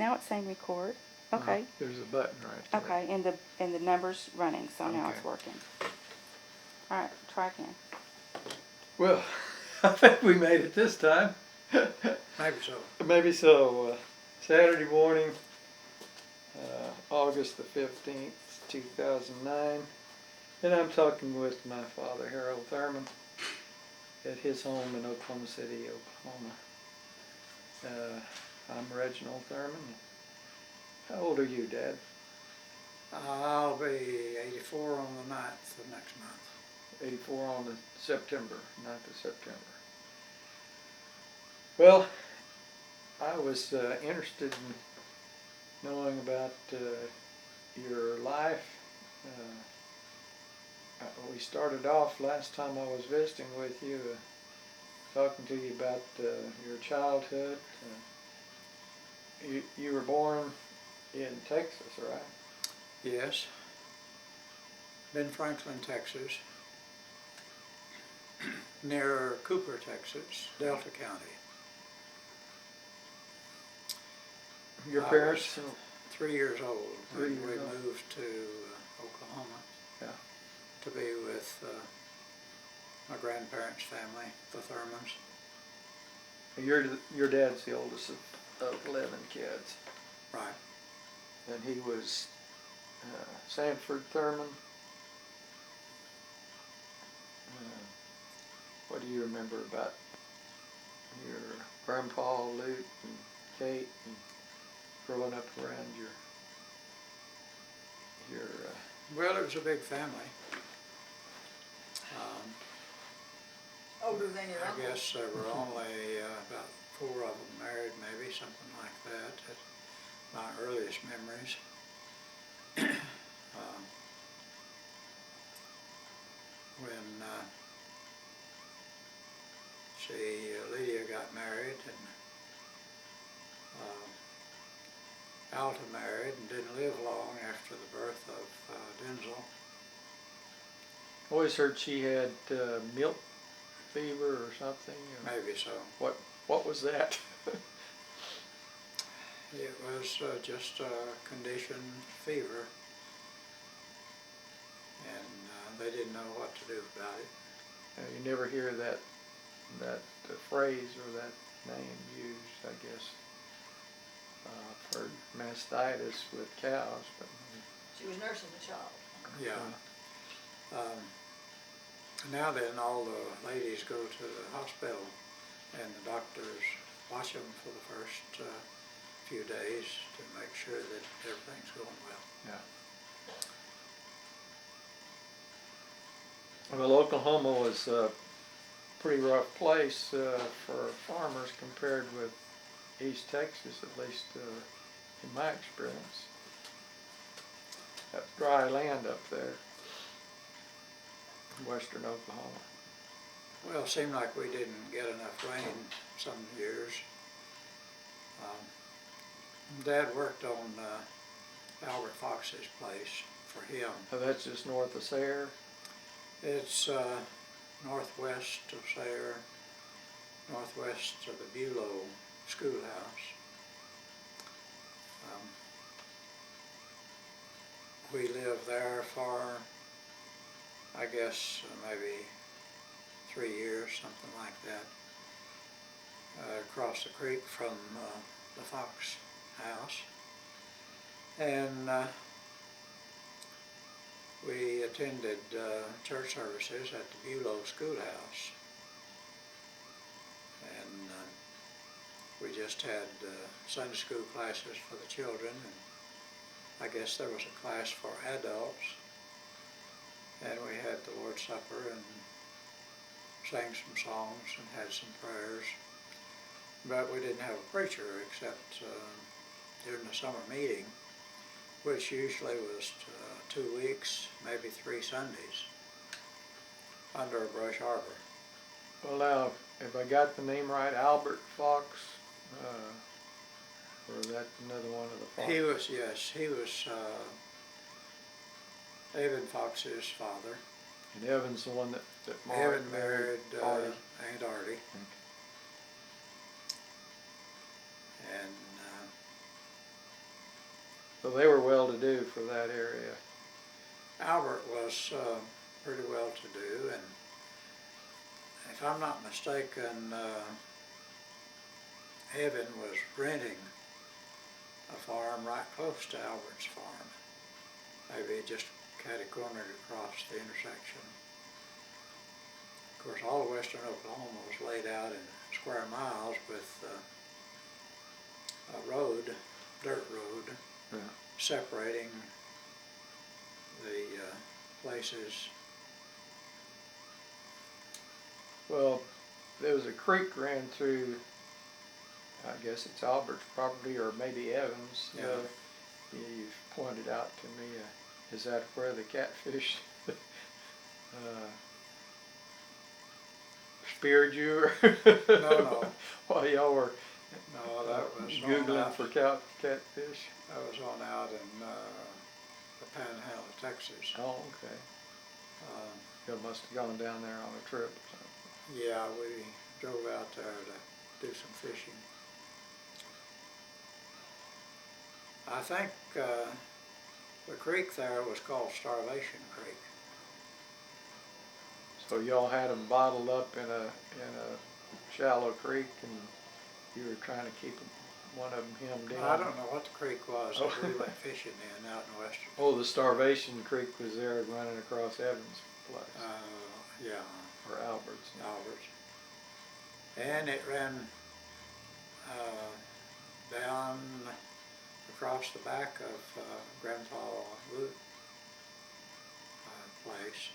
now it's saying record. Okay. There's a button right there. Okay, and the number's running, so now Okay. it's working. All right, try again. Well, I think we made it this time. Maybe so. Maybe so. Saturday morning, August the 15th, 2009. And I'm talking with my father, Harold Thurman, at his home in Oklahoma City, Oklahoma. I'm Reginald Thurman. How old are you, Dad? I'll be 84 on the 9th of next month. 84 on the September, 9th of September. Well, I was interested in knowing about your life. We started off last time I was visiting with you, talking to you about your childhood. You were born in Texas, right? Yes. Ben Franklin, Texas. Near Cooper, Texas, Delta County. Your I parents? was 3 years old when we old. moved to Oklahoma. Yeah. To be with my grandparents' family, the Thurmans. Your dad's the oldest of 11 kids. Right. And he was Sanford Thurman. What do you remember about your grandpa, Luke, and Kate, and growing up around your Well, it was a big family. Older than your uncle? I guess there were only about 4 of them married, maybe, something like that. That's my earliest memories. When Lydia got married and Alta married and didn't live long after the birth of Denzel. always heard she had milk fever or something. Maybe so. What was that? It was just a condition fever, and they didn't know what to do about it. You never hear that phrase or that name used, I guess. I've heard mastitis with cows, but She was nursing the child. Yeah. Now then, all the ladies go to the hospital, and the doctors watch them for the first few days to make sure that everything's going well. Yeah. Well, Oklahoma was a pretty rough place for farmers compared with East Texas, at least in my experience. That dry land up there, western Oklahoma. Well, it seemed like we didn't get enough rain some years. Dad worked on Albert Fox's place for him. Oh, that's just north of Sayre? It's northwest of Sayre, northwest of the Bulow schoolhouse. We lived there for, I guess, maybe 3 years, something like that, across the creek from the Fox house. And we attended church services at the Bulow schoolhouse. And we just had Sunday school classes for the children, and I guess there was a class for adults. And we had the Lord's Supper and sang some songs and had some prayers. But we didn't have a preacher except during the summer meeting, which usually was 2 weeks, maybe 3 Sundays, under a brush arbor. Well, now, if I got the name right, Albert Fox, or is that another one of the Fox? He was, yes, he was Evan Fox's father. And Evan's the one that Evan married Artie. Aunt Artie. Okay. And So they were well-to-do for that area. Albert was pretty well-to-do, and if I'm not mistaken, Evan was renting a farm right close to Albert's farm, maybe just catty-cornered across the intersection. Of course, all of western Oklahoma was laid out in square miles with a road, dirt road, Yeah. separating the places. Well, there was a creek ran through, I guess it's Albert's property or maybe Evans. Yeah. You've pointed out to me, is that where the catfish speared you? No. While y'all were No, that was Googling for catfish? That was on out in the Panhandle of Texas. Oh, okay. You must have gone down there on a trip or something. Yeah, we drove out there to do some fishing. I think the creek there was called Starvation Creek. So y'all had them bottled up in a shallow creek, and you were trying to keep one of them hemmed in. I don't know what the creek was that we went fishing in out in western. Oh, the Starvation Creek was there running across Evans' place, Yeah, or Albert's. Albert's. And it ran down across the back of Grandpa Root place.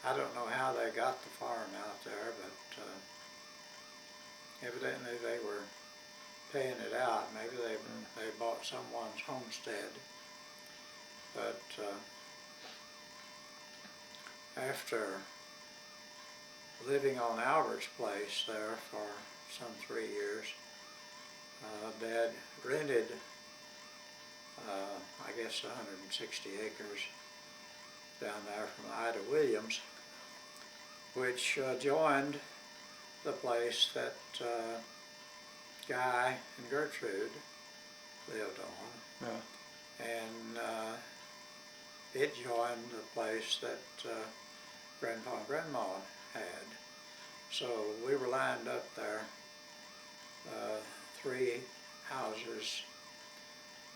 I don't know how they got the farm out there, but evidently they were paying it out. Maybe they bought someone's homestead. But after living on Albert's place there for some 3 years, Dad rented, I guess 160 acres down there from Ida Williams, which joined the place that Guy and Gertrude lived on. Yeah. And it joined the place that Grandpa and Grandma had. So we were lined up there, 3 houses,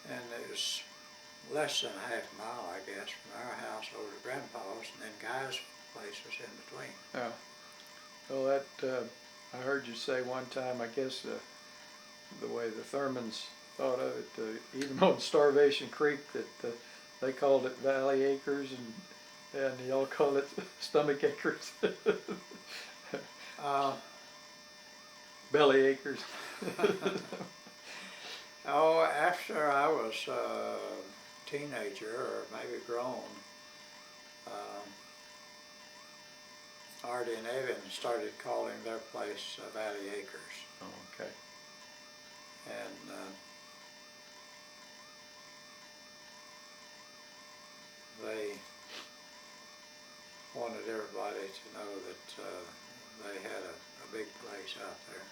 and it was less than a half mile, I guess, from our house over to Grandpa's, and then Guy's place was in between. Yeah. Well, that I heard you say one time, I guess the way the Thurmans thought of it, even on Starvation Creek, that they called it Valley Acres, and y'all call it Stomach Acres. Belly Acres. Oh, after I was a teenager, or maybe grown, Artie and Evan started calling their place Valley Acres. Oh, okay. And they wanted everybody to know that they had a big place out there.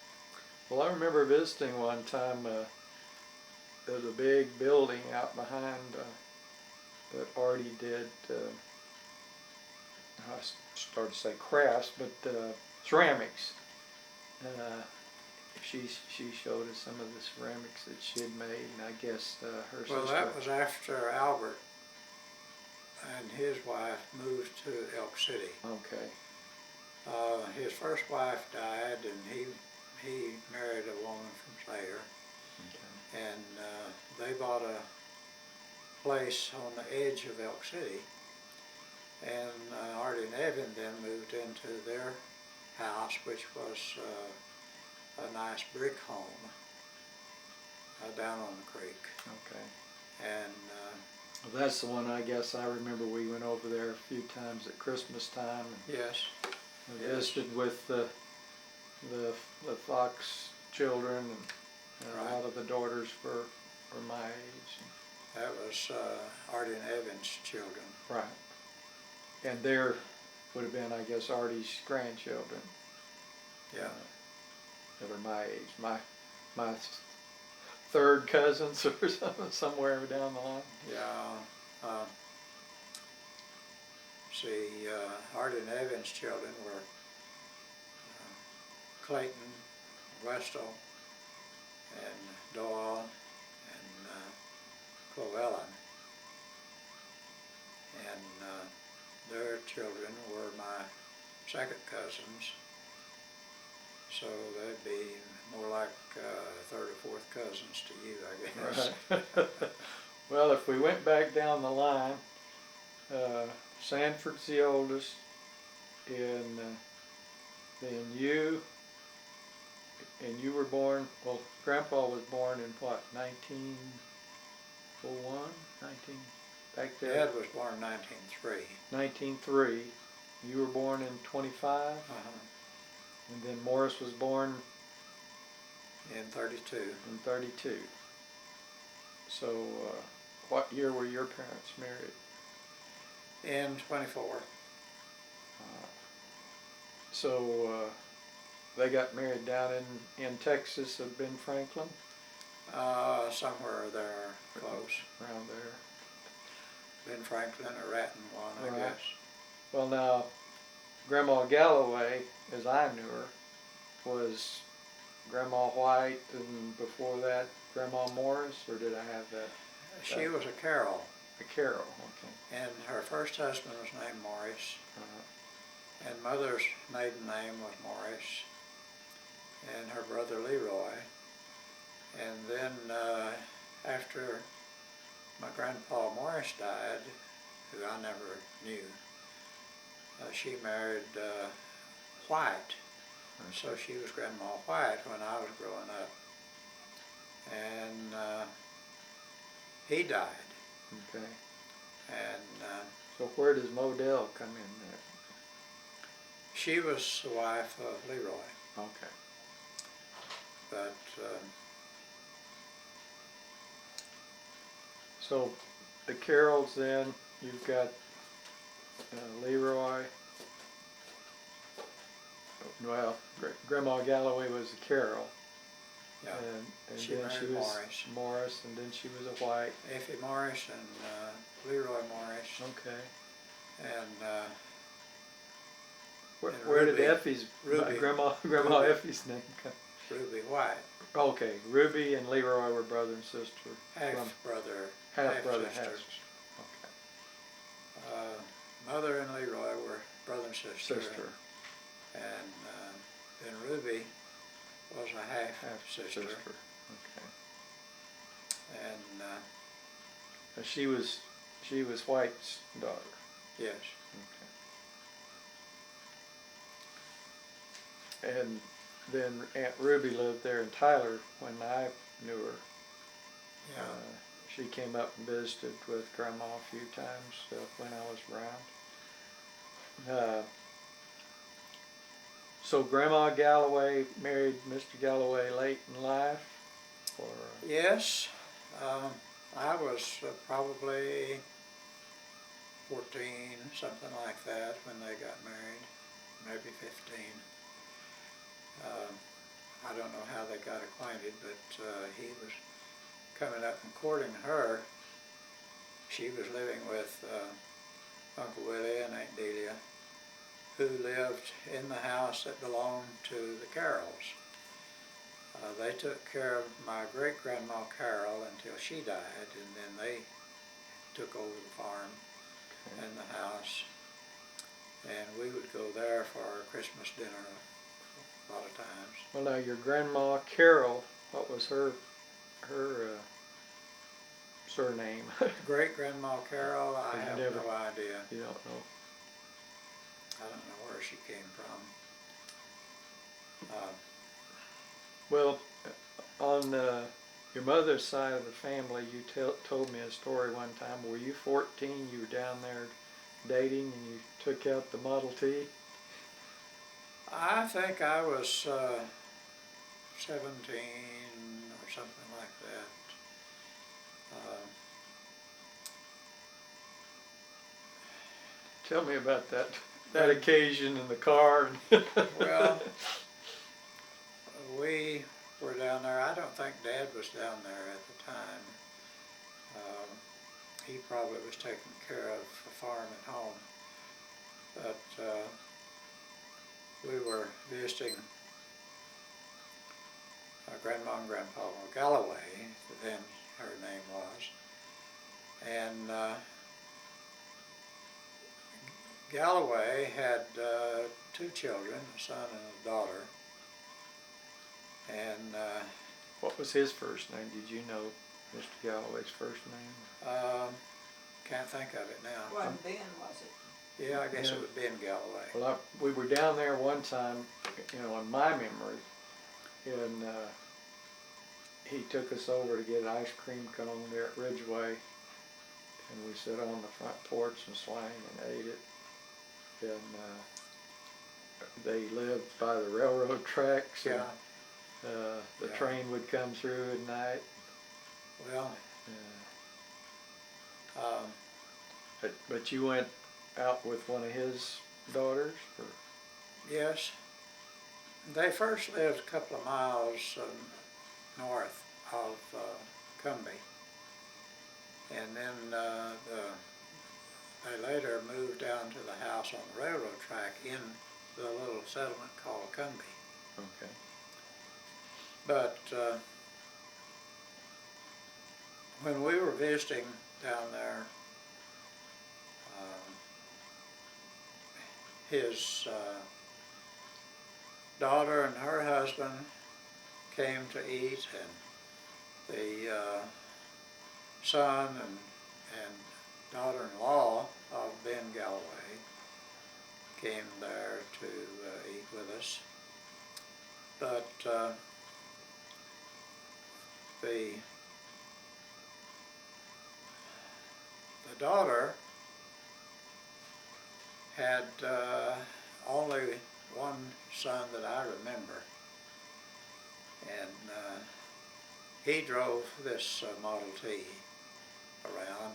Well, I remember visiting one time. There was a big building out behind that Artie did. I started to say crafts, but ceramics. She showed us some of the ceramics that she had made, and I guess her sister. Well, that was after Albert and his wife moved to Elk City. Okay. His first wife died, and he married a woman from Sayre. Okay. And they bought a place on the edge of Elk City, and Artie and Evan then moved into their house, which was a nice brick home down on the creek. Okay. And Well, that's the one I guess I remember. We went over there a few times at Christmas time and yes, visited with the Fox children, and a lot of the daughters were my age. that was Artie and Evan's children. Right. And there would have been, I guess, Artie's grandchildren. Yeah. That are my age. my third cousins or something, somewhere down the line. Yeah. See, Artie and Evan's children were Clayton, Westall, and Doyle, and Clevellen. And their children were my second cousins. So they'd be more like third or fourth cousins to you, I guess. Right. Well, if we went back down the line, Sanford's the oldest, and then you were born, well, Grandpa was born in what, 1901? Back there? Dad was born in 1903. 1903. You were born in 25, and then Morris was born In 32. in 32. So, what year were your parents married? In 24. So, they got married down in Texas at Ben Franklin, Somewhere there close. around there. Ben Franklin or Ratton one, I Right. guess. Well, now, Grandma Galloway, as I knew her, was Grandma White, and before that, Grandma Morris, or did I have that? She was a Carroll, A Carol, okay. and her first husband was named Morris, and Mother's maiden name was Morris, and her brother Leroy. And then after my grandpa Morris died, who I never knew, she married White. So she was Grandma White when I was growing up. And he died. Okay. And So where does Modell come in there? she was the wife of Leroy. Okay. But So the Carrolls then, you've got Leroy. Well, Grandma Galloway was a Carroll. yeah, And she then she married was Morris. and then she was a White. Effie Morris and Leroy Morris. Okay. And Where, And where did Ruby. Effie's Ruby. Grandma Ruby. Effie's name come? Ruby White, Okay, Ruby and Leroy were brother and sister. half brother, Half brother, half sister. sister. Mother and Leroy were brother and Okay. sister. Sister. And then Ruby was a half sister. Okay. And She was White's daughter. yes, Okay. And then Aunt Ruby lived there in Tyler when I knew her. yeah. She came up and visited with Grandma a few times when I was around. So Grandma Galloway married Mr. Galloway late in life? Or, Yes, I was probably 14, something like that, when they got married, maybe 15. I don't know how they got acquainted, but he was coming up and courting her. She was living with Uncle Willie and Aunt Delia, who lived in the house that belonged to the Carrolls. They took care of my great-grandma Carol until she died, and then they took over the farm and the house. And we would go there for our Christmas dinner a lot of times. well, now your Grandma Carol, what was her surname? Great-grandma Carol, I You have never- no idea. You don't know. I don't know where she came from. Well, on your mother's side of the family, you told me a story one time. Were you 14? You were down there dating, and you took out the Model T? I think I was 17 or something like that. Tell me about that occasion in the car. Well, we were down there. I don't think Dad was down there at the time. He probably was taking care of the farm at home. But we were visiting Grandma and Grandpa Galloway, then her name was. And Galloway had 2 children, a son and a daughter. And What was his first name? Did you know Mr. Galloway's first name? can't think of it now. Wasn't Ben, was it? Yeah, I guess Yeah. it would be in Galloway. Well, we were down there one time, in my memory, and he took us over to get an ice cream cone there at Ridgeway, and we sat on the front porch and swang and ate it. And they lived by the railroad tracks. And, Yeah. the Yeah. train would come through at night. Well, But you went out with one of his daughters? Or? yes. They first lived a couple of miles north of Cumbie. And then they later moved down to the house on the railroad track in the little settlement called Cumbie. Okay. But when we were visiting down there, his daughter and her husband came to eat, and the son and daughter-in-law of Ben Galloway came there to eat with us. But the daughter had only one son that I remember, and he drove this Model T around,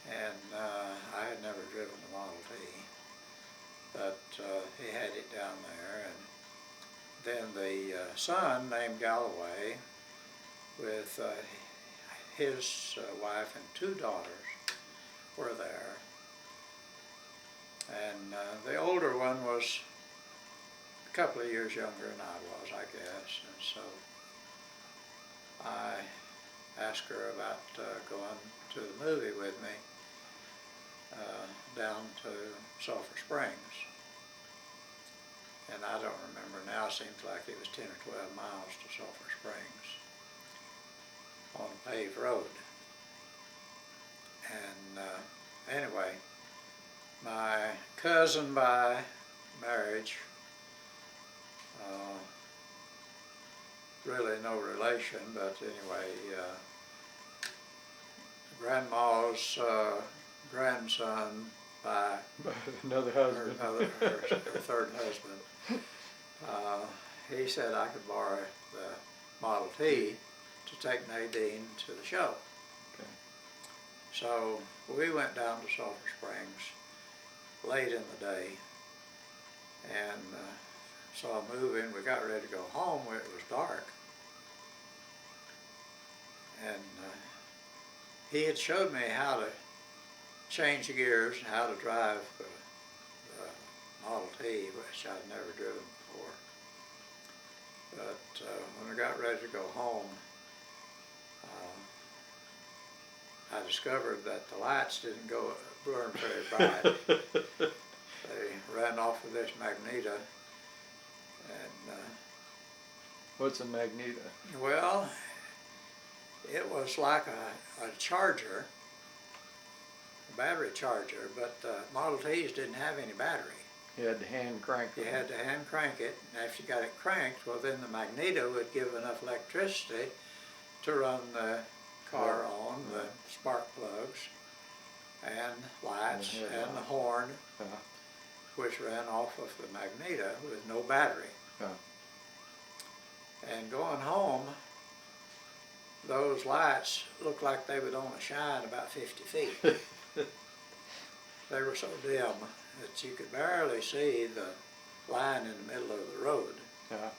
and I had never driven the Model T, but he had it down there. And then the son named Galloway with his wife and 2 daughters were there. And the older one was a couple of years younger than I was, I guess. And so I asked her about going to the movie with me down to Sulphur Springs. And I don't remember now, it seems like it was 10 or 12 miles to Sulphur Springs on a paved road. And anyway, my cousin by marriage, really no relation, but anyway, Grandma's grandson by Another her, husband. her 3rd husband, he said I could borrow the Model T to take Nadine to the show. Okay. So we went down to Sulphur Springs late in the day and saw a movie, and we got ready to go home when it was dark. And he had showed me how to change gears and how to drive the Model T, which I'd never driven before. But when I got ready to go home, I discovered that the lights didn't burn very bright. They ran off with this magneto, and What's a magneto? well, it was like a charger, a battery charger, but Model Ts didn't have any battery. You had to hand crank You them. had to hand crank it, and after you got it cranked, well then the magneto would give enough electricity to run the car on, the spark plugs, and lights, And the and the headlights. horn, Uh-huh. which ran off of the magneto with no battery. Uh-huh. And going home, those lights looked like they would only shine about 50 feet. They were so dim that you could barely see the line in the middle of the road. Uh-huh.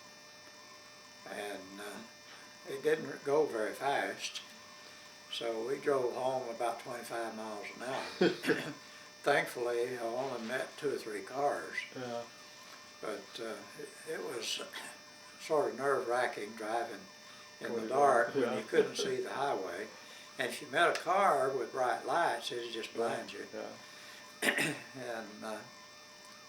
and it didn't go very fast. So we drove home about 25 miles an hour. Thankfully, I only met 2 or 3 cars, Yeah. but it was sort of nerve-wracking driving in the 25, dark when yeah. you couldn't see the highway. And if you met a car with bright lights, it'd just blind you. Yeah. And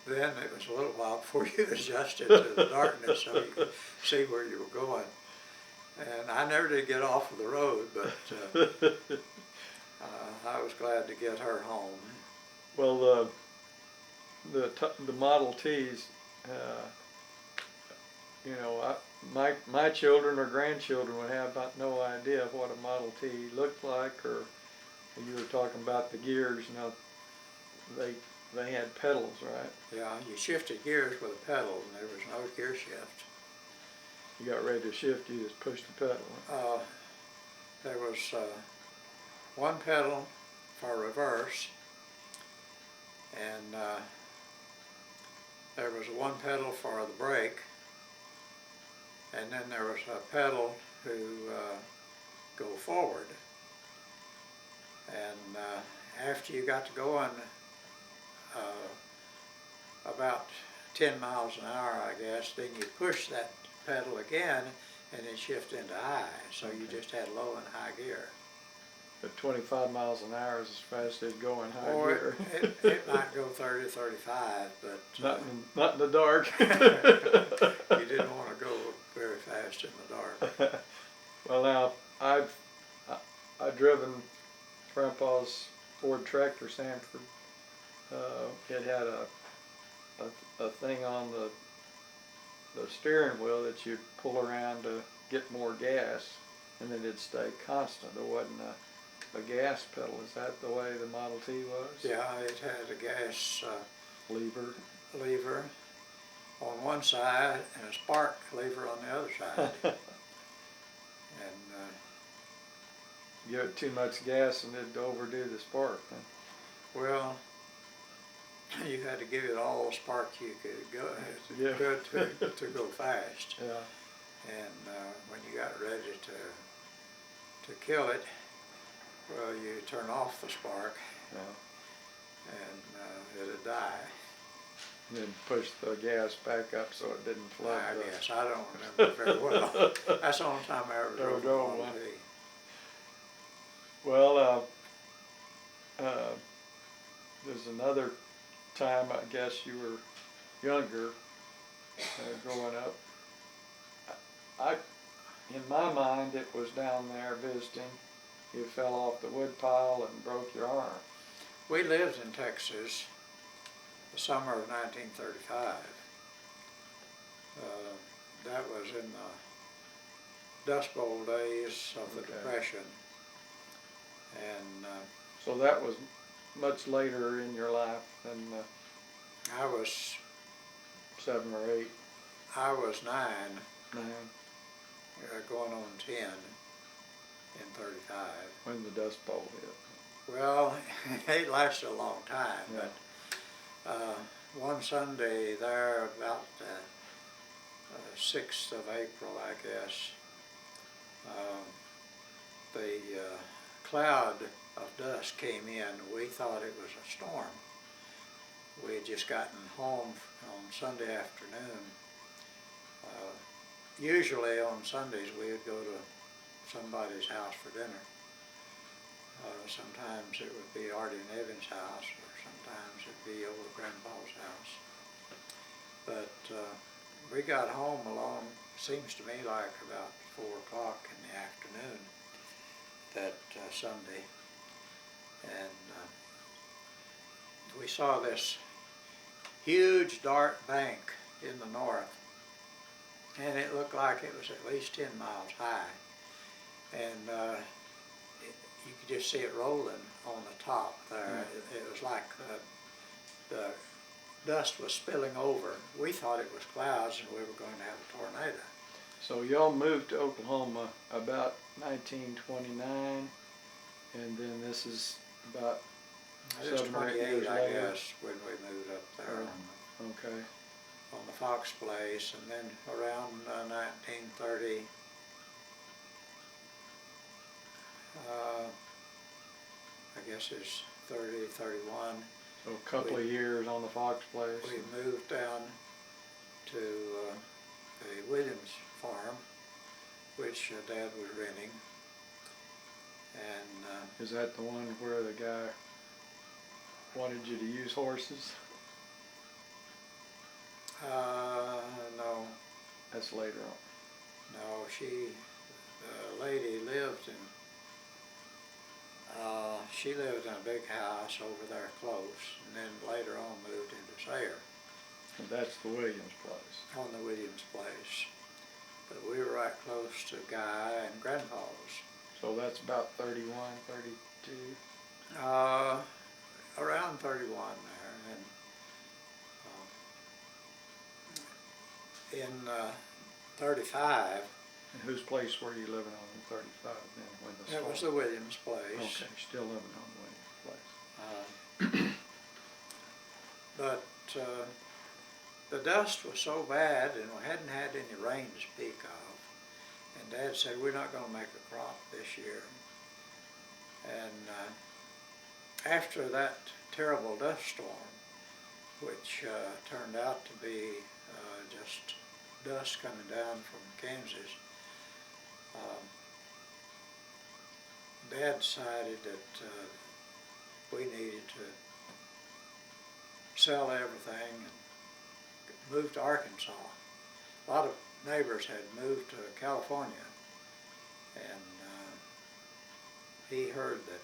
then it was a little while before you adjusted to the darkness so you could see where you were going. And I never did get off of the road, but I was glad to get her home. Well, the Model Ts, you know, my children or grandchildren would have about no idea of what a Model T looked like, or you were talking about the gears. You know, they had pedals, right? Yeah, you shifted gears with a pedal, and there was no gear shift. You got ready to shift, you just pushed the pedal. There was one pedal for reverse, and there was one pedal for the brake, and then there was a pedal to go forward. And after you got to going about 10 miles an hour, I guess, then you push that pedal again and then shift into high. So you just had low and high gear. But 25 miles an hour is as fast as going high Or gear. it might go 30, 35, but Not in the dark. you didn't want to go very fast in the dark. Well, now I've driven Grandpa's Ford tractor, Sanford. It had a thing on the steering wheel that you'd pull around to get more gas, and then it'd stay constant. There wasn't a gas pedal. Is that the way the Model T was? Yeah, it had a gas Lever. on one side and a spark lever on the other side. And Give it too much gas and it'd overdo the spark. Huh? well, you had to give it all the spark you could go Yeah. to go fast. Yeah. And when you got ready to kill it, well, you turn off the spark, Yeah. and it'd die. And then push the gas back up so it didn't flood. I guess I don't remember very well. That's the only time I ever Never drove a drove Model one. T. Well, there's another time, I guess you were younger, growing up. In my mind, it was down there visiting. You fell off the wood pile and broke your arm. We lived in Texas the summer of 1935. That was in the Dust Bowl days of the Okay. Depression. And So that was much later in your life than I was 7 or 8, 9, 9, going on 10 in 35. when the Dust Bowl hit. Well, it lasted a long time, Yeah. but one Sunday there, about 6th of April, I guess, the cloud of dust came in. We thought it was a storm. We had just gotten home on Sunday afternoon. Usually on Sundays we would go to somebody's house for dinner. Sometimes it would be Artie and Evan's house, or sometimes it'd be over Grandpa's house. But we got home along, seems to me like about 4 o'clock in the afternoon that Sunday, and we saw this huge dark bank in the north, and it looked like it was at least 10 miles high, and you could just see it rolling on the top there. It was like the dust was spilling over. We thought it was clouds and we were going to have a tornado. So y'all moved to Oklahoma about 1929, and then this is about It was 7 or 8 28, years I later. guess, when we moved up there Okay. on the Fox place, and then around 1930, I guess it's 30, 31, So a couple of years on the Fox place. we moved down to the Williams farm, which Dad was renting. And Is that the one where the guy wanted you to use horses? no, That's later on. no, the lady lived in, she lived in a big house over there close, and then later on moved into Sayre And that's the Williams place. on the Williams place. But we were right close to Guy and Grandpa's. So that's about 31, 32. Around 31 there, and in 35, And whose place were you living on in 35 then when the it was storm? the Williams place. Okay, still living on the Williams place. But the dust was so bad, and we hadn't had any rain to speak of. And Dad said, we're not going to make a crop this year. And after that terrible dust storm, which turned out to be just dust coming down from Kansas, Dad decided that we needed to sell everything and move to Arkansas. A lot of neighbors had moved to California, and he heard that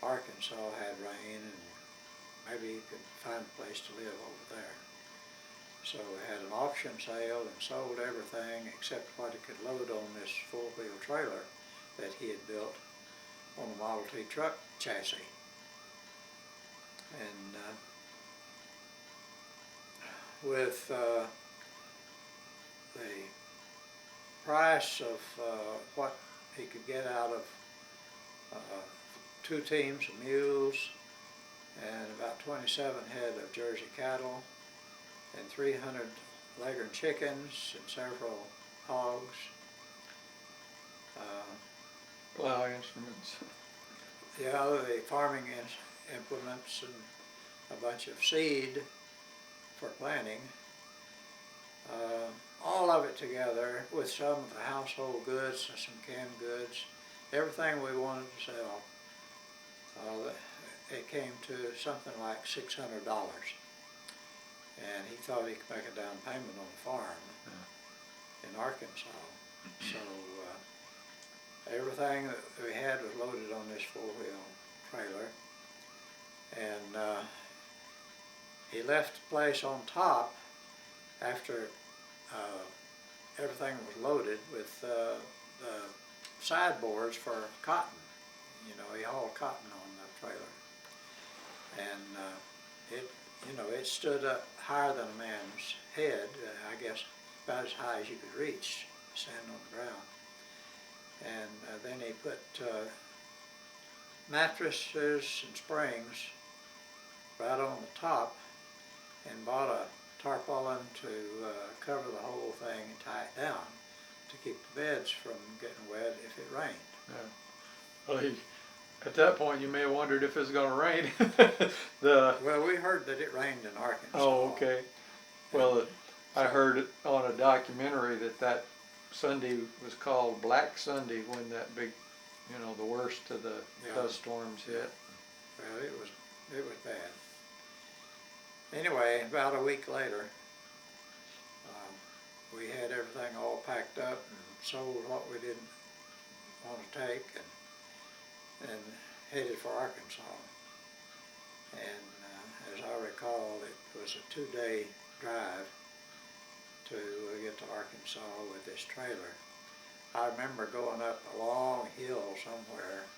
Arkansas had rain and maybe he could find a place to live over there. So we had an auction sale and sold everything except what he could load on this four-wheel trailer that he had built on a Model T truck chassis. And with the price of what he could get out of 2 teams of mules and about 27 head of Jersey cattle and 300 Leghorn chickens and several hogs. Plow instruments. Yeah, the farming implements and a bunch of seed for planting. All of it together with some of the household goods and some canned goods, everything we wanted to sell, it came to something like $600. And he thought he could make a down payment on the farm in Arkansas. So everything that we had was loaded on this four-wheel trailer. And he left the place on top after everything was loaded with the sideboards for cotton. You know, he hauled cotton on the trailer. And it stood up higher than a man's head, I guess about as high as you could reach, standing on the ground. And then he put mattresses and springs right on the top and bought a tarpaulin to cover the whole thing and tie it down to keep the beds from getting wet if it rained. Yeah. Well, at that point, you may have wondered if it was going to rain. Well, we heard that it rained in Arkansas. Oh, okay. Well, I heard on a documentary that Sunday was called Black Sunday when that big, the worst of the dust storms hit. Well, it was bad. Anyway, about a week later, we had everything all packed up and sold what we didn't want to take and headed for Arkansas. And as I recall, it was a 2-day drive to get to Arkansas with this trailer. I remember going up a long hill somewhere.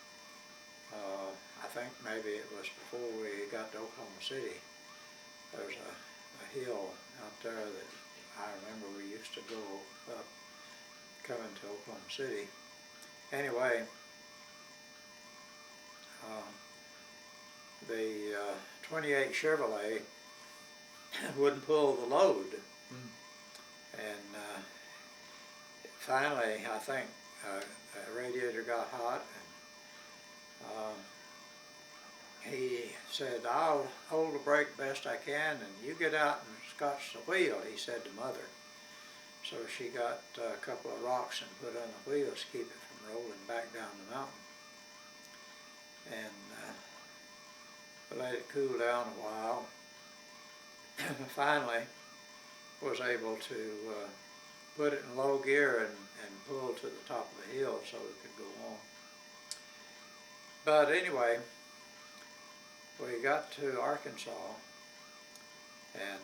I think maybe it was before we got to Oklahoma City. There's a hill out there that I remember we used to go up coming to Oklahoma City. Anyway, the 28 Chevrolet wouldn't pull the load. Mm. And finally, I think the radiator got hot, and he said, "I'll hold the brake best I can, and you get out and scotch the wheel," he said to Mother. So she got a couple of rocks and put on the wheels to keep it from rolling back down the mountain. And let it cool down a while. Finally was able to put it in low gear and pull to the top of the hill so it could go on. But anyway, we got to Arkansas, and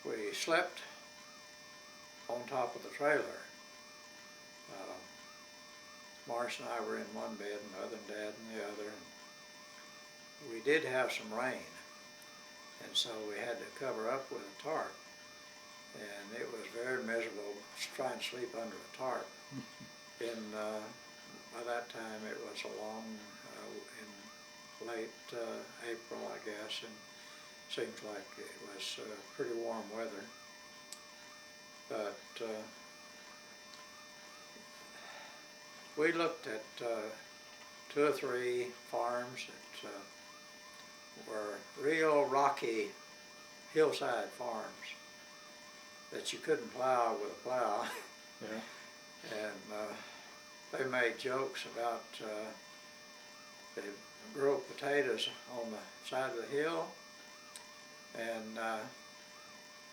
we slept on top of the trailer. Marsh and I were in one bed, and Mother and Dad in the other. And we did have some rain, and so we had to cover up with a tarp. And it was very miserable trying to sleep under a tarp. By that time it was along in late April, I guess, and seems like it was pretty warm weather. But we looked at 2 or 3 farms that were real rocky hillside farms that you couldn't plow with a plow. Yeah. And they made jokes about they grow potatoes on the side of the hill, and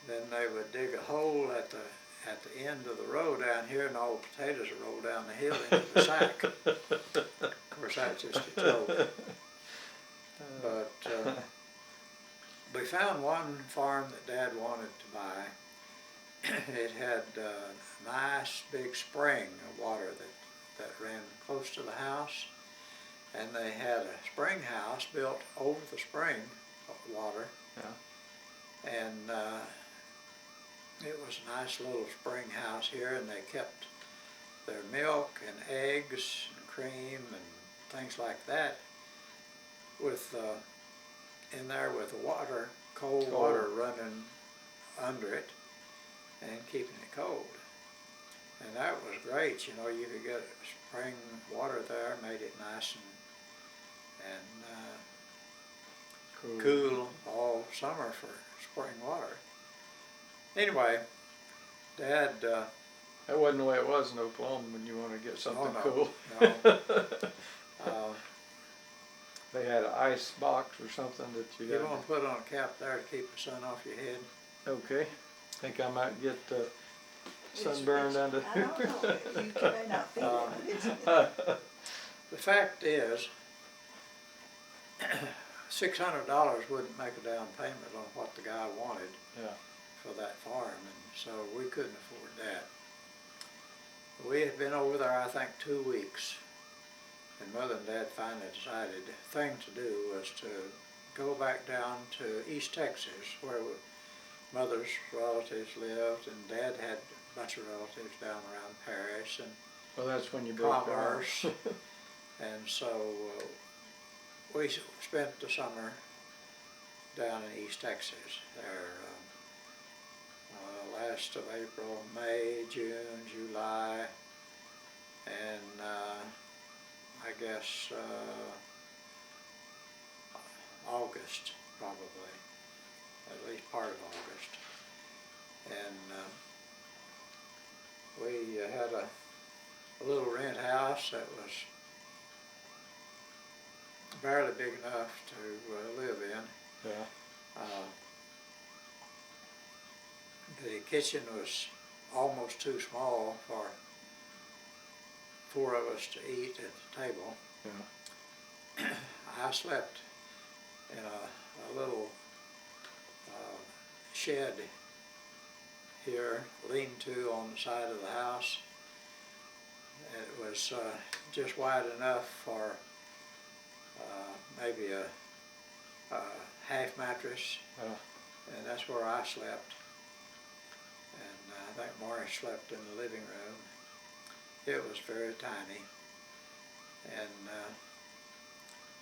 then they would dig a hole at the end of the road down here, and all the potatoes would roll down the hill into the sack. Of course, that's just a joke. But we found one farm that Dad wanted to buy. It had a nice big spring of water that ran close to the house, and they had a spring house built over the spring of water. Yeah. And it was a nice little spring house here, and they kept their milk and eggs and cream and things like that with in there with the water, cold water running under it and keeping it cold. And that was great. You know, you could get spring water there, made it nice and cool all summer for spring water. Anyway, Dad. That wasn't the way it was in Oklahoma when you want to get something cool. No. They had an ice box or something that you You want to put on a cap there to keep the sun off your head? Okay. Think I might get sunburned under. I don't know, you may not feel it. The fact is, $600 wouldn't make a down payment on what the guy wanted for that farm, and so we couldn't afford that. We had been over there, I think, 2 weeks, and Mother and Dad finally decided the thing to do was to go back down to East Texas, where Mother's relatives lived, and Dad had a bunch of relatives down around Paris and Well, that's when you broke Commerce. And so we spent the summer down in East Texas there, last of April, May, June, July, and I guess August, probably, at least part of August. And we had a little rent house that was barely big enough to live in. Yeah. The kitchen was almost too small for 4 of us to eat at the table. Yeah. I slept in a little shed here, lean-to on the side of the house. It was just wide enough for maybe a half mattress, and that's where I slept. And I think Morris slept in the living room. It was very tiny. And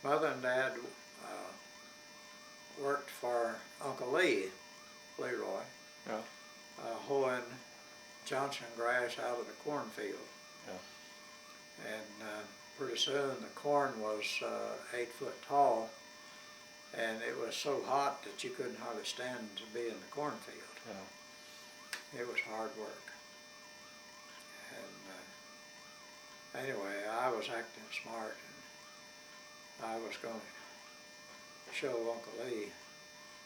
Mother and Dad worked for Uncle Leroy, Yeah. hoeing Johnson grass out of the cornfield. Yeah. And pretty soon the corn was 8 foot tall, and it was so hot that you couldn't hardly stand to be in the cornfield. Yeah. It was hard work. And anyway, I was acting smart, and I was going to show Uncle Lee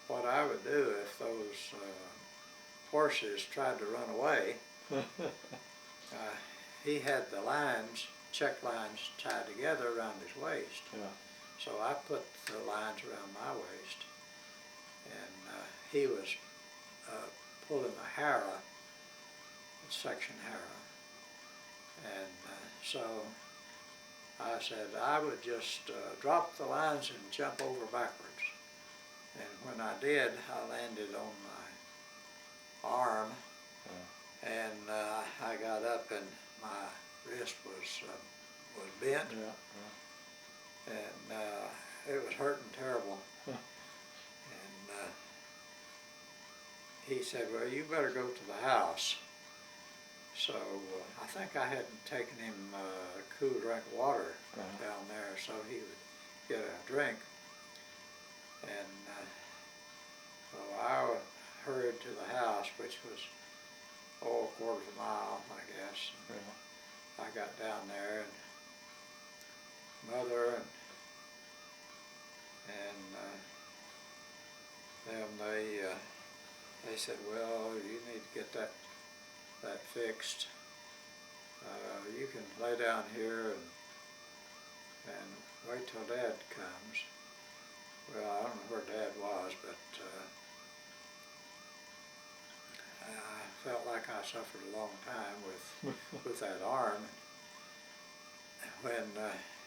what I would do if those horses tried to run away. He had the lines, check lines, tied together around his waist. Yeah. So I put the lines around my waist, and he was pulling a harrow, a section harrow. And so I said I would just drop the lines and jump over backwards. And when I did, I landed on my arm, and I got up and my wrist was bent, Yeah. and it was hurting terrible. And he said, well, you better go to the house. So I think I hadn't taken him a cool drink of water down there so he would get a drink. And so I hurried to the house, which was a quarter of a mile, I guess. Yeah. I got down there, and Mother and them, they said, well, you need to get that fixed. You can lay down here and wait till Dad comes. Well, I don't know where Dad was, but I felt like I suffered a long time with that arm. When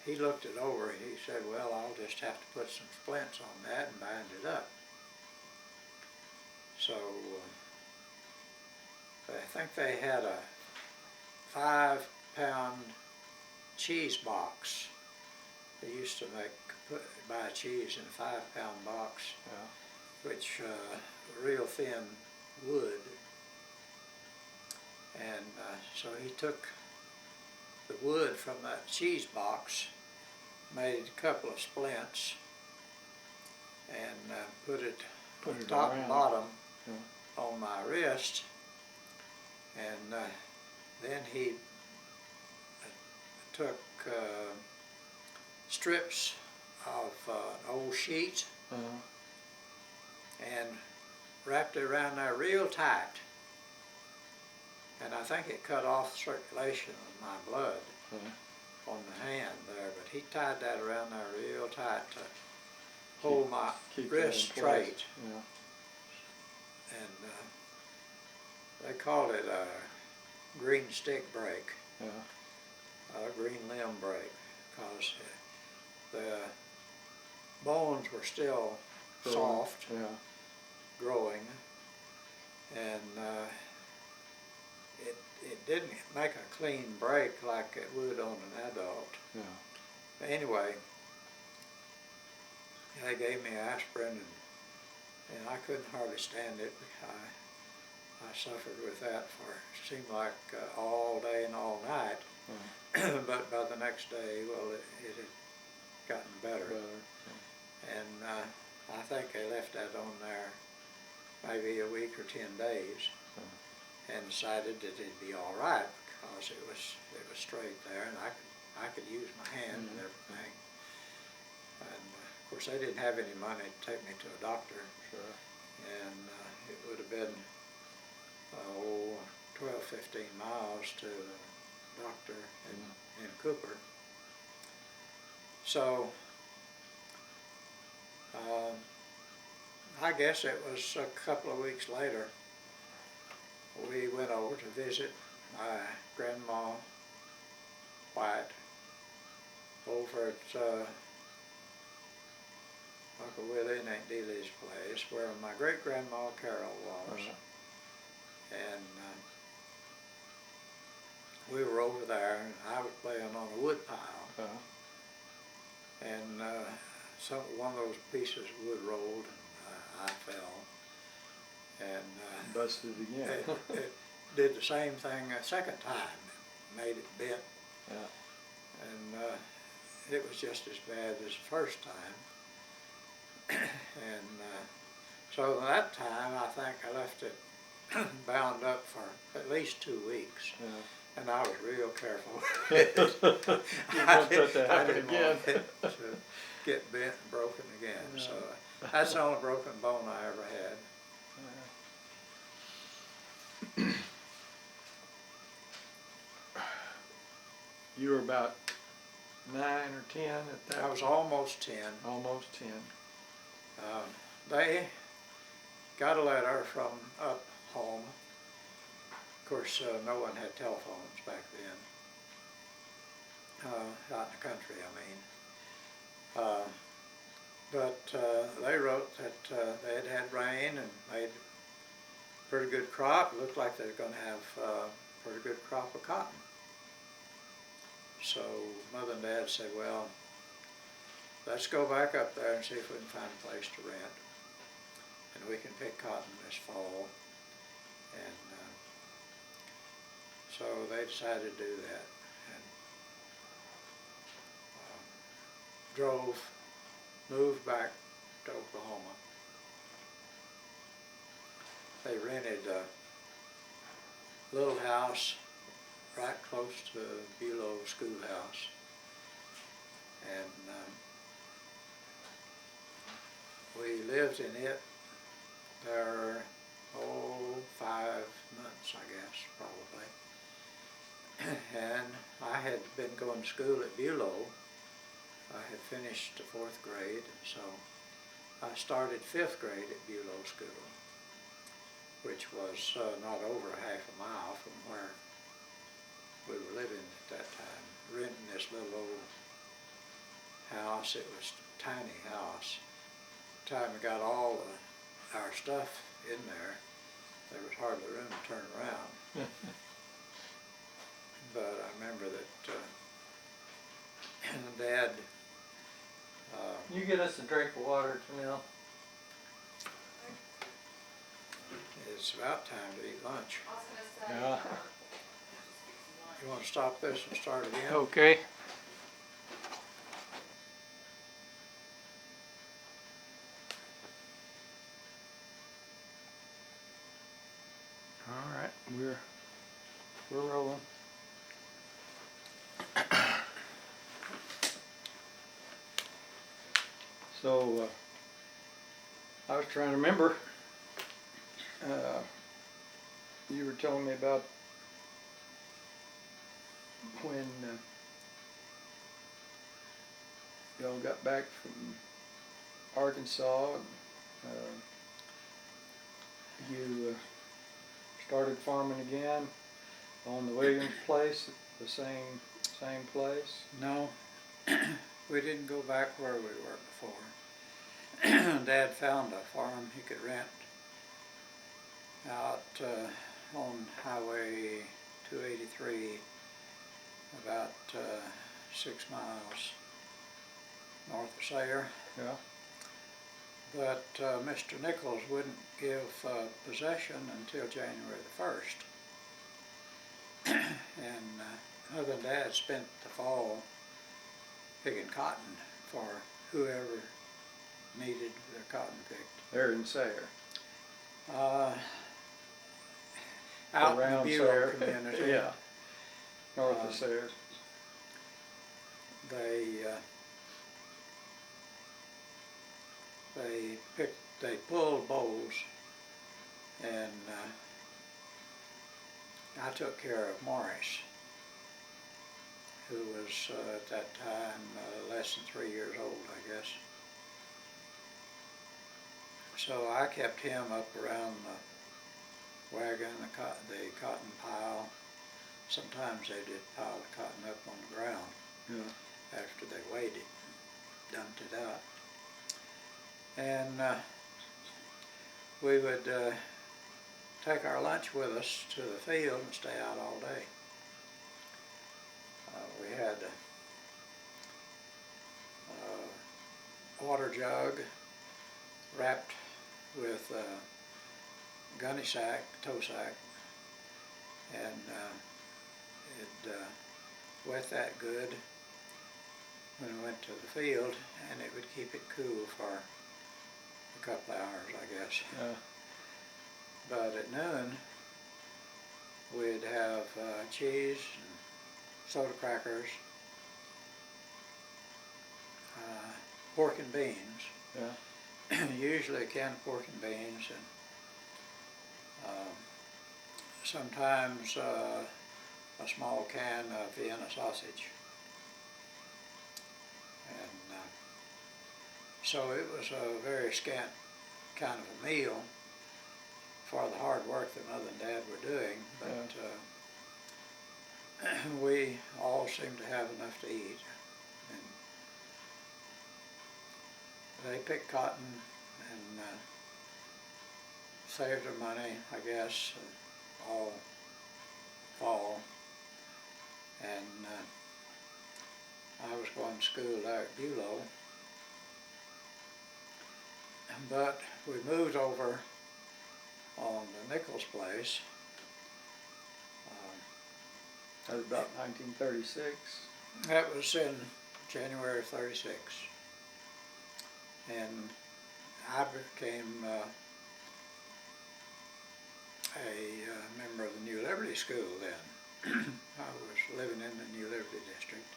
he looked it over, he said, well, I'll just have to put some splints on that and bind it up. So I think they had a 5-pound cheese box. They used to buy cheese in a 5-pound box, which real thin wood. And so he took the wood from that cheese box, made a couple of splints, and put it top and bottom on my wrist. And then he took strips of an old sheet and wrapped it around there real tight. And I think it cut off circulation of my blood on the hand there, but he tied that around there real tight to hold my wrist straight. Yeah. And they called it a green stick break, a green limb break, because the bones were still soft, growing, and it didn't make a clean break like it would on an adult. But anyway, they gave me aspirin, and I couldn't hardly stand it. I suffered with that for, it seemed like all day and all night. But by the next day, well, it had gotten better. And I think they left that on there maybe a week or 10 days, and decided that it'd be all right because it was straight there, and I could use my hand and everything. And of course, they didn't have any money to take me to a doctor, and it would have been 12, 15 miles to a doctor in Cooper. So I guess it was a couple of weeks later, we went over to visit my grandma White over at Uncle Willie and Aunt Dealey's place, where my great-grandma Carol was. And we were over there, and I was playing on a wood pile. And one of those pieces of wood rolled, and I fell. And Busted again. it did the same thing a second time, made it bent. Yeah. And it was just as bad as the first time. And so that time I think I left it bound up for at least 2 weeks. Yeah. And I was real careful. You want that to I happen didn't again. want it to get bent and broken again. Yeah. So that's the only broken bone I ever had. You were about 9 or 10 at that. I was almost 10. Almost 10. They got a letter from up home. Of course, no one had telephones back then. Out in the country, I mean. But they wrote that they had had rain and made a pretty good crop. It looked like they were going to have a pretty good crop of cotton. So Mother and Dad said, well, let's go back up there and see if we can find a place to rent. And we can pick cotton this fall. And so they decided to do that. And moved back to Oklahoma. They rented a little house right close to Bulow Schoolhouse. And we lived in it there, 5 months, I guess, probably. And I had been going to school at Bulow. I had finished the 4th grade, and so I started 5th grade at Bulow School, which was not over half a mile from where we were living at that time, renting this little old house. It was a tiny house. By the time we got all our stuff in there, there was hardly room to turn around. But I remember that Dad. You get us a drink of water, Jamil. It's about time to eat lunch. Yeah. You want to stop this and start again? Okay. All right, we're rolling. So I was trying to remember. You were telling me about when y'all got back from Arkansas. You started farming again on the Williams place, the same place. No, we didn't go back where we were before. Dad found a farm he could rent out on Highway 283, about 6 miles north of Sayre. Yeah. But Mr. Nichols wouldn't give possession until January the 1st. And Mother and Dad spent the fall picking cotton for whoever needed their cotton picked. There in Sayre. Out Around in the Bulow Sayre. community. Yeah. North of Sayre. They pulled bowls, and I took care of Morris, who was at that time less than 3 years old, I guess. So I kept him up around the wagon, the cotton pile. Sometimes they did pile the cotton up on the ground. Yeah. After they weighed it, dumped it out. And we would take our lunch with us to the field and stay out all day. We had a water jug wrapped with gunny sack, tow sack, and it wet that good when we went to the field, and it would keep it cool for a couple of hours, I guess. But at noon, we'd have cheese and soda crackers, pork and beans, usually canned pork and beans, and sometimes a small can of Vienna sausage. And so it was a very scant kind of a meal for the hard work that Mother and Dad were doing, but we all seemed to have enough to eat. And they picked cotton and saved their money, I guess, all fall. And I was going to school there at Bulow. But we moved over on the Nichols place. That was about 1936. That was in January of '36. And I became a member of the New Liberty School then. I was living in the New Liberty district.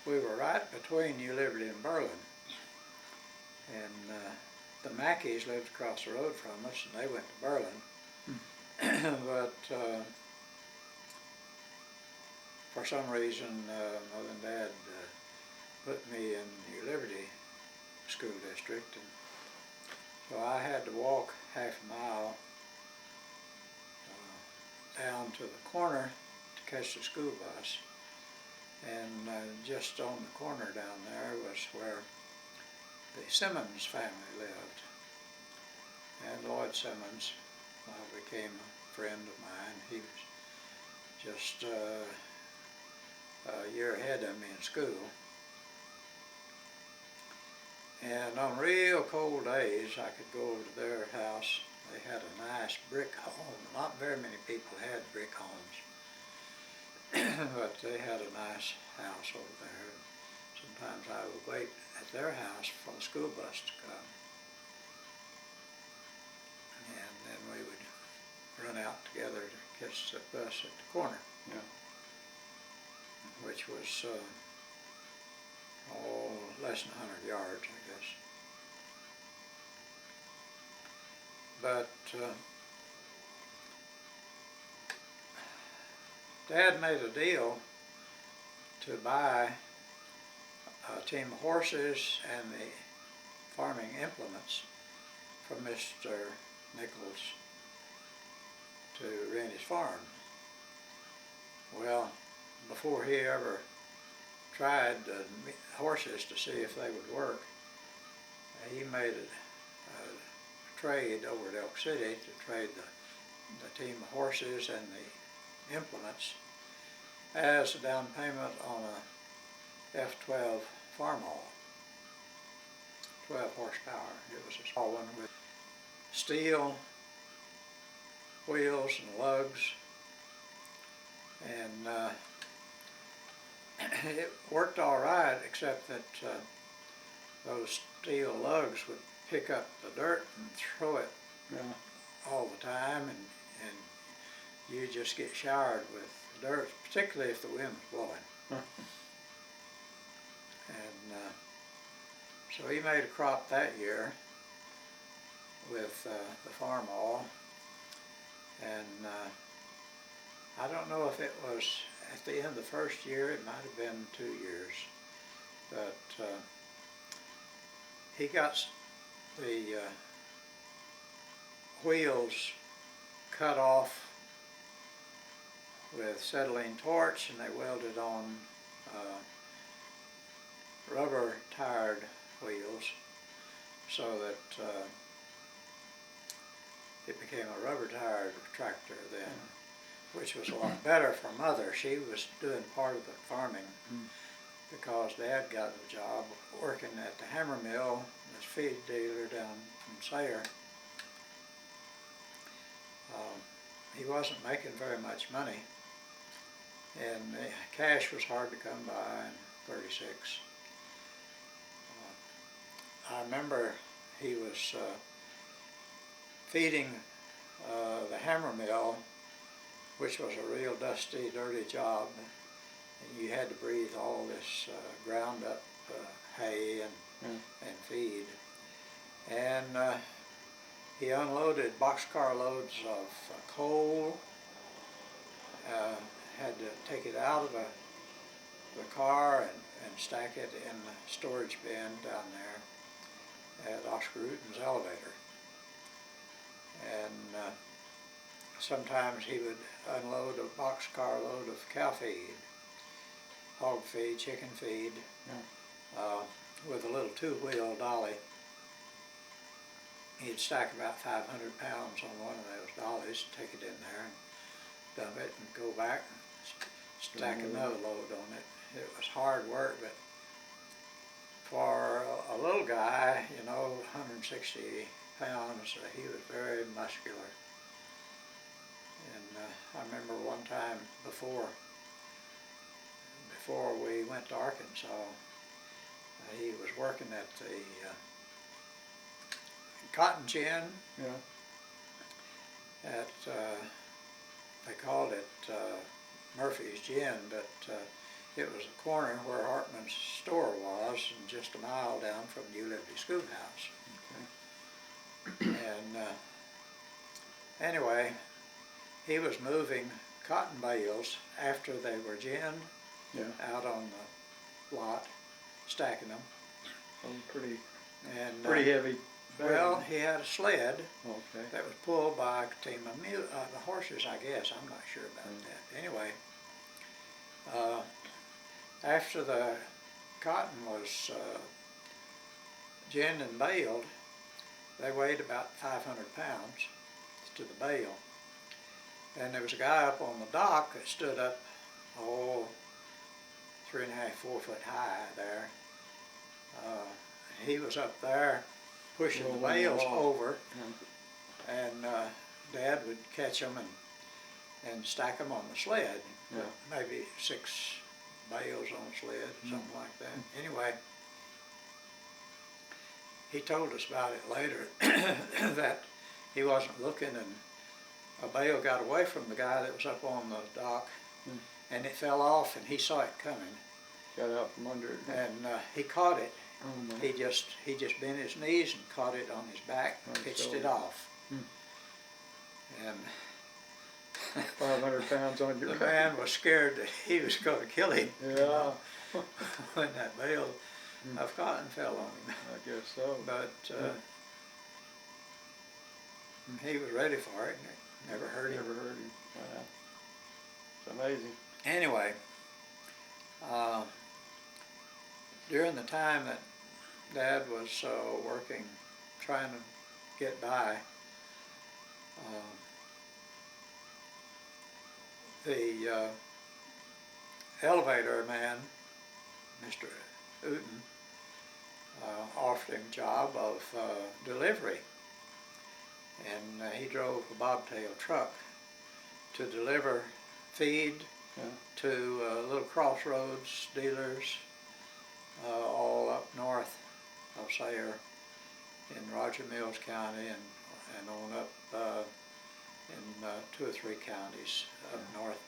We were right between New Liberty and Berlin. And the Mackeys lived across the road from us, and they went to Berlin. But for some reason, Mother and Dad put me in New Liberty School District, and so I had to walk half a mile down to the corner to catch the school bus. And just on the corner down there was where the Simmons family lived. And Lloyd Simmons became a friend of mine. He was just a year ahead of me in school. And on real cold days, I could go over to their house. They had a nice brick home. Not very many people had brick homes, but they had a nice house over there. Sometimes I would wait at their house for the school bus to come. And then we would run out together to catch the bus at the corner. Which was less than 100 yards, I guess. But Dad made a deal to buy a team of horses and the farming implements from Mr. Nichols to rent his farm. Well, before he ever tried horses to see if they would work, he made a trade over at Elk City to trade the team of horses and the implements as a down payment on a F-12 farmall, 12 horsepower. It was a small one with steel wheels and lugs, and it worked all right, except that those steel lugs would pick up the dirt and throw it all the time, and you just get showered with dirt, particularly if the wind was blowing. And so he made a crop that year with the farmall, and I don't know if it was at the end of the first year. It might have been 2 years, but he got the wheels cut off with acetylene torch, and they welded on rubber tired wheels so that it became a rubber tired tractor then, which was a lot better for Mother. She was doing part of the farming, because Dad got a job working at the hammer mill, this feed dealer down in Sayre. He wasn't making very much money, and cash was hard to come by in '36. I remember he was feeding the hammer mill, which was a real dusty, dirty job, and you had to breathe all this ground up hay and feed. And he unloaded boxcar loads of coal, had to take it out of the car and stack it in the storage bin down there at Oscar Ruten's elevator. And sometimes he would unload a boxcar load of cow feed, hog feed, chicken feed, with a little two-wheel dolly. He'd stack about 500 pounds on one of those dollies, take it in there and dump it and go back and stack another load on it. It was hard work, but for a little guy, you know, 160 pounds, he was very muscular. And I remember one time before we went to Arkansas, he was working at the cotton gin. Yeah. At they called it Murphy's Gin, but it was the corner where Hartman's store was, and just a mile down from New Liberty Schoolhouse. Okay. And anyway, he was moving cotton bales after they were ginned out on the lot, stacking them. Pretty And heavy. well, he had a sled Okay. that was pulled by a team of the horses, I guess. I'm not sure about that. Anyway, after the cotton was ginned and baled, they weighed about 500 pounds to the bale. And there was a guy up on the dock that stood up, 3.5, 4 foot high there. He was up there pushing the bales over, and Dad would catch them and stack them on the sled. Maybe 6 bales on a sled, something like that. Anyway, he told us about it later that he wasn't looking, and a bale got away from the guy that was up on the dock, and it fell off, and he saw it coming. Got out from under it. And he caught it. Oh, He just bent his knees and caught it on his back, pitched it off. And 500 pounds on your the man was scared that he was going to kill him. Yeah. When that bale of cotton fell on him. I guess so. But he was ready for it. Never hurt him. Never heard him. Wow. It's amazing. Anyway, during the time that Dad was working, trying to get by, the elevator man, Mr. Uten, offered him a job of delivery. And he drove a bobtail truck to deliver feed to little crossroads dealers all up north of Sayre in Roger Mills County and on up in 2 or 3 counties up north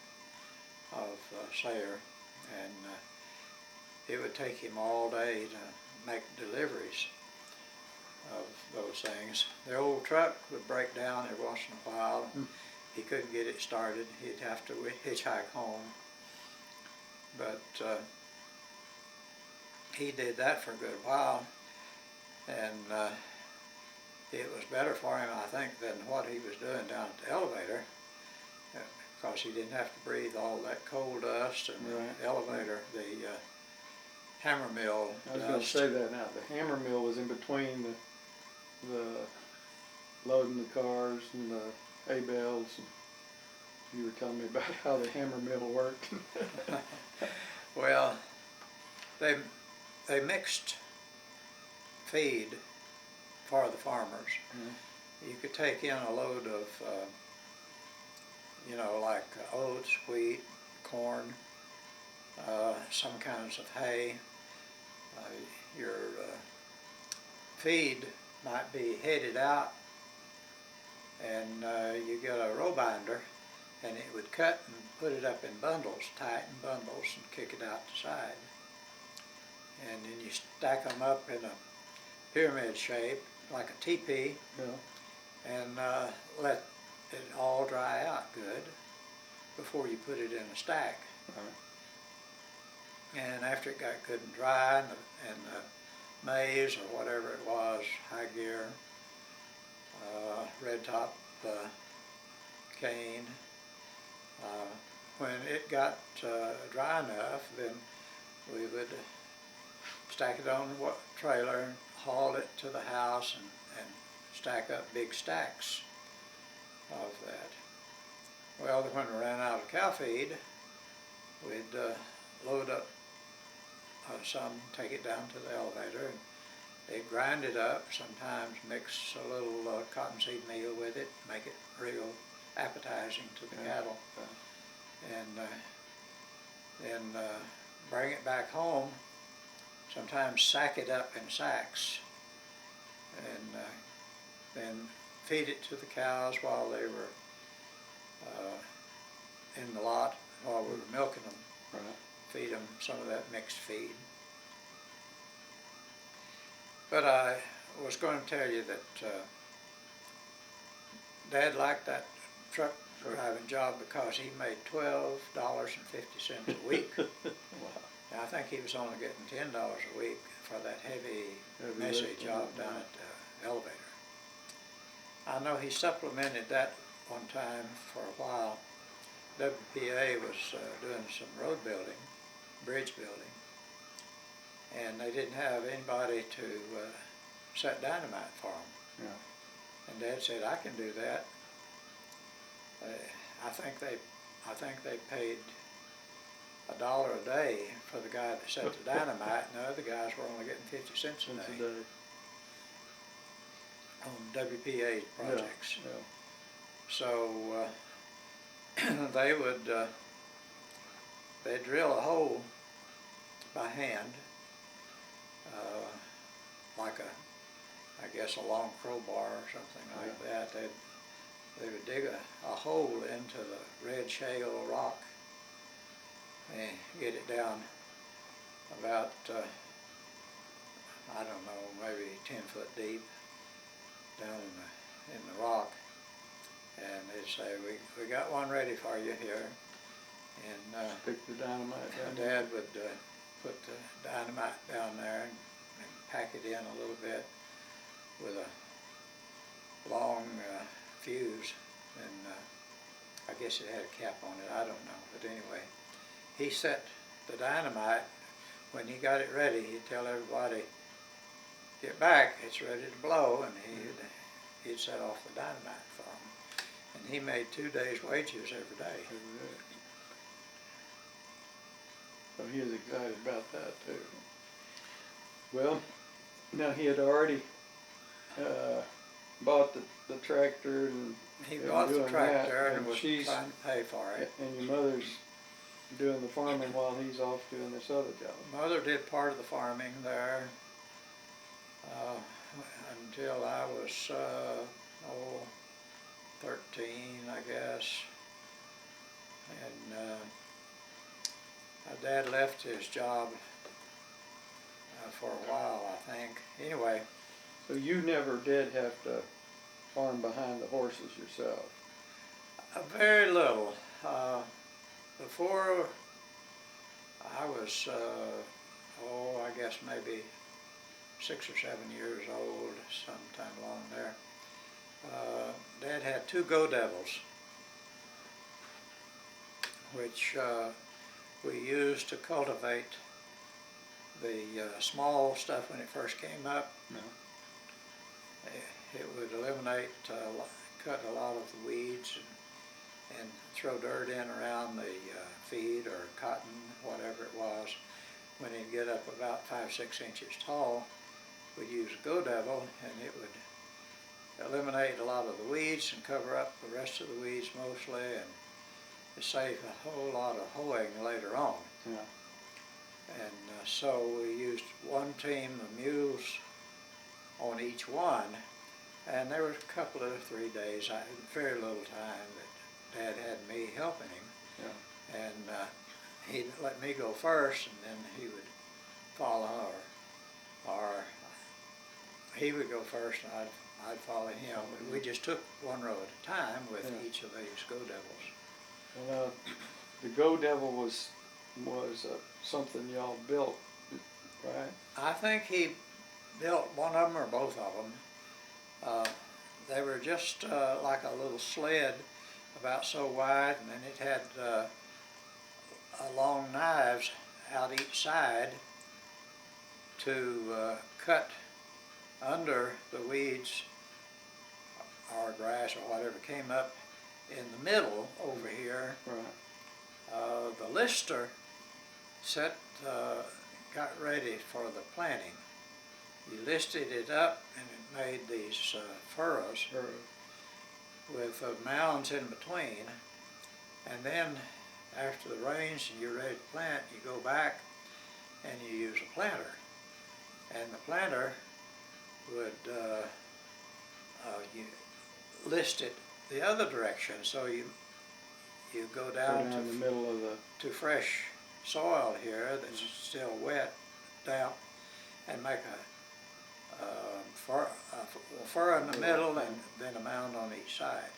of Sayre. And it would take him all day to make deliveries of those things. The old truck would break down every once in a while. He couldn't get it started. He'd have to hitchhike home. But he did that for a good while, and it was better for him, I think, than what he was doing down at the elevator, because he didn't have to breathe all that coal dust and the elevator, the hammer mill I was going to say that now. The hammer mill was in between the loading the cars and the hay bales. And you were telling me about how the hammer mill worked. Well, they mixed feed for the farmers. You could take in a load of, like oats, wheat, corn, some kinds of hay. Your feed might be headed out, and you get a row binder, and it would cut and put it up in bundles, tie it in bundles, and kick it out the side. And then you stack them up in a pyramid shape, like a teepee, and let it all dry out good before you put it in a stack. And after it got good and dry, and the maize or whatever it was, high gear, red top cane, when it got dry enough, then we would stack it on the trailer and haul it to the house and stack up big stacks of that. Well, when we ran out of cow feed, we'd load up some, take it down to the elevator, and they'd grind it up, sometimes mix a little cottonseed meal with it, make it real appetizing to the cattle, and then bring it back home, sometimes sack it up in sacks, and then feed it to the cows while they were in the lot, while we were milking them. Feed them some of that mixed feed. But I was going to tell you that Dad liked that truck driving job because he made $12.50 a week. And I think he was only getting $10 a week for that heavy messy job down at the elevator. I know he supplemented that one time for a while. WPA was doing some road building, bridge building, and they didn't have anybody to set dynamite for them. And Dad said, "I can do that." I think they paid $1 a day for the guy that set the dynamite, and the other guys were only getting 50 cents a day on WPA projects. So they'd drill a hole by hand, like I guess a long crowbar or something like that. They would dig a hole into the red shale rock and get it down about, I don't know, maybe 10 foot deep down in the rock. And they'd say, we got one ready for you here. And stick the dynamite down. Dad would put the dynamite down there and pack it in a little bit with a long fuse, and I guess it had a cap on it, I don't know, but anyway, he set the dynamite. When he got it ready, he'd tell everybody, "Get back, it's ready to blow," and he'd set off the dynamite for them. And he made 2 days' wages every day. So he was excited about that too. Well, now he had already bought the tractor, and he bought the tractor and and was she's trying to pay for it. And your mother's doing the farming while he's off doing this other job. Mother did part of the farming there until I was 13, I guess. And my dad left his job for a while, I think. Anyway. So you never did have to farm behind the horses yourself? Very little. Before I was, I guess maybe 6 or 7 years old, sometime along there, Dad had 2 Go Devils, which we used to cultivate the small stuff when it first came up. It would eliminate, cut a lot of the weeds and throw dirt in around the feed or cotton, whatever it was. When it get up about 5-6 inches tall, we'd use a Go Devil, and it would eliminate a lot of the weeds and cover up the rest of the weeds mostly, and it saved a whole lot of hoeing later on. Yeah. And so we used one team of mules on each one, and there was a couple of 3 days, very little time that Dad had me helping him. Yeah. And he'd let me go first, and then he would follow, or he would go first and I'd follow him. We just took one row at a time with each of these Go Devils. And the Go Devil was something y'all built, right? I think he built one of them or both of them. They were just like a little sled about so wide, and then it had long knives out each side to cut under the weeds or grass or whatever came up in the middle over here. Right. The lister got ready for the planting. You listed it up, and it made these furrows with mounds in between. And then after the rains and you're ready to plant, you go back and you use a planter. And the planter would you list it the other direction, so you go down in the middle of to fresh soil here that's still wet, damp, and make a furrow in the middle and then a mound on each side.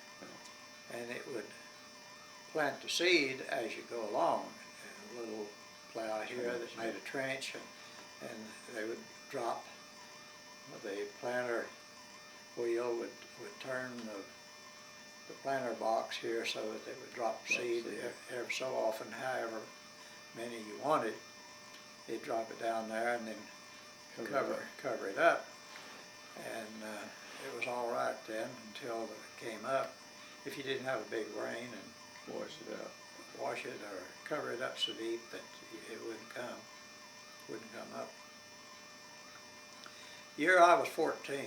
And it would plant the seed as you go along. And a little plow here that made a trench, and they would drop. The planter wheel would turn the planter box here so that it would drop seed every so often, however many you wanted. They'd drop it down there and then cover it up. And it was all right then until it came up. If you didn't have a big rain and wash it or cover it up so deep that it wouldn't come up. Year I was 14,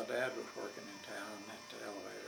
Dad was working in town at the elevator